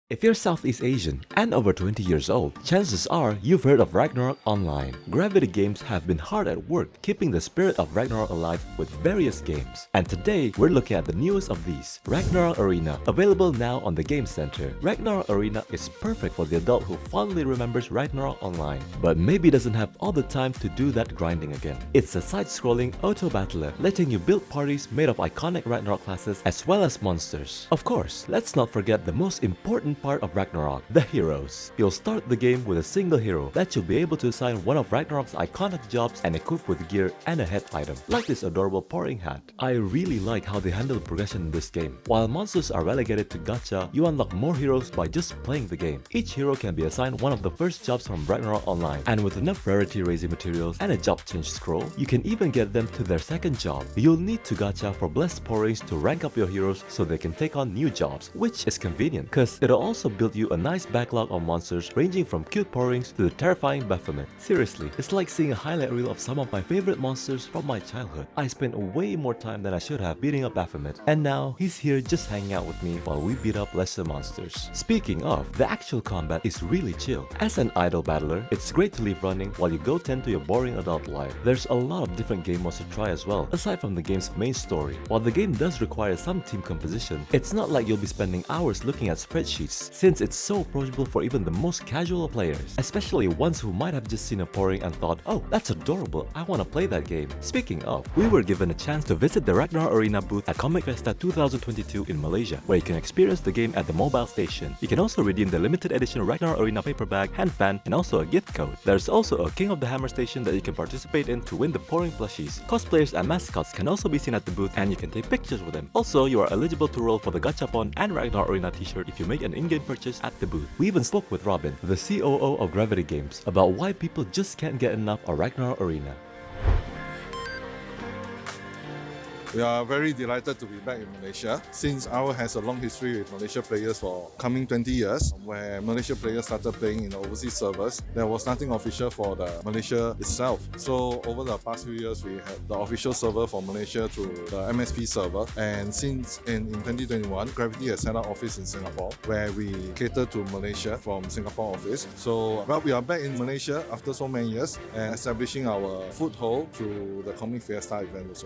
If you're Southeast Asian and over 20 years old, chances are you've heard of Ragnarok Online. Gravity Games have been hard at work keeping the spirit of Ragnarok alive with various games. And today, we're looking at the newest of these, Ragnarok Arena, available now on the GameCenter. Ragnarok Arena is perfect for the adult who fondly remembers Ragnarok Online, but maybe doesn't have all the time to do that grinding again. It's a side-scrolling auto-battler, letting you build parties made of iconic Ragnarok classes as well as monsters. Of course, let's not forget the most important part of Ragnarok, the heroes. You'll start the game with a single hero that you'll be able to assign one of Ragnarok's iconic jobs and equip with gear and a head item, like this adorable pouring hat. I really like how they handle the progression in this game. While monsters are relegated to gacha, you unlock more heroes by just playing the game. Each hero can be assigned one of the first jobs from Ragnarok Online, and with enough rarity raising materials and a job change scroll, you can even get them to their second job. You'll need to gacha for blessed pourings to rank up your heroes so they can take on new jobs, which is convenient, cause it'll also build you a nice backlog of monsters ranging from cute pourings to the terrifying Baphomet. Seriously, it's like seeing a highlight reel of some of my favorite monsters from my childhood. I spent way more time than I should have beating up Baphomet, and now he's here just hanging out with me while we beat up lesser monsters. Speaking of, the actual combat is really chill. As an idle battler, it's great to leave running while you go tend to your boring adult life. There's a lot of different game modes to try as well, aside from the game's main story. While the game does require some team composition, it's not like you'll be spending hours looking at spreadsheets, since it's so approachable for even the most casual players, especially ones who might have just seen a pouring and thought, oh, that's adorable, I want to play that game. Speaking of, we were given a chance to visit the Ragnarok Arena booth at Comic Festa 2022 in Malaysia, where you can experience the game at the mobile station. You can also redeem the limited edition Ragnarok Arena paper bag, hand fan, and also a gift code. There's also a King of the Hammer station that you can participate in to win the pouring plushies. Cosplayers and mascots can also be seen at the booth, and you can take pictures with them. Also, you are eligible to roll for the Gachapon and Ragnarok Arena t-shirt if you make an in-game purchase at the booth. We even spoke with Robin, the COO of Gravity Games, about why people just can't get enough of Ragnarok Arena. We are very delighted to be back in Malaysia, since ROA has a long history with Malaysia players for coming 20 years. Where Malaysia players started playing in overseas servers, there was nothing official for the Malaysia itself. So over the past few years, we had the official server for Malaysia through the MSP server. And since in 2021, Gravity has set up office in Singapore, where we cater to Malaysia from Singapore office. So we are back in Malaysia after so many years and establishing our foothold through the Comic Fiesta event also.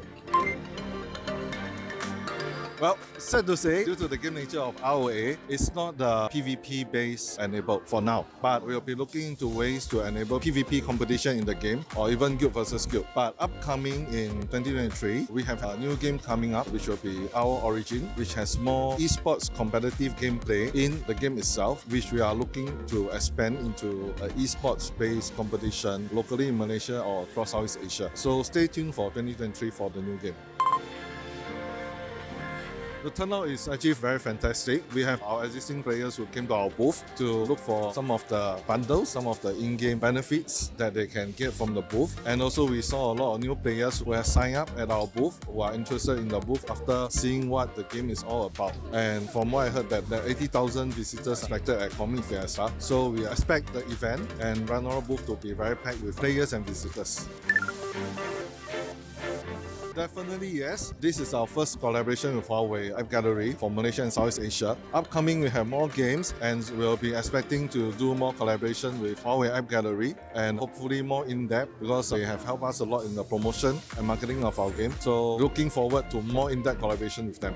Well, sad to say, due to the game nature of ROA, it's not the PvP base enabled for now. But we'll be looking into ways to enable PvP competition in the game, or even guild versus guild. But upcoming in 2023, we have a new game coming up, which will be our Origin, which has more esports competitive gameplay in the game itself, which we are looking to expand into an esports-based competition locally in Malaysia or across Southeast Asia. So stay tuned for 2023 for the new game. The turnout is actually very fantastic. We have our existing players who came to our booth to look for some of the bundles, some of the in-game benefits that they can get from the booth. And also we saw a lot of new players who have signed up at our booth, who are interested in the booth after seeing what the game is all about. And from what I heard, that there are 80,000 visitors expected at Comic Fiesta. So we expect the event and Ragnarok booth to be very packed with players and visitors. Definitely yes. This is our first collaboration with Huawei App Gallery for Malaysia and Southeast Asia. Upcoming we have more games and we'll be expecting to do more collaboration with Huawei App Gallery and hopefully more in-depth because they have helped us a lot in the promotion and marketing of our game. So looking forward to more in-depth collaboration with them.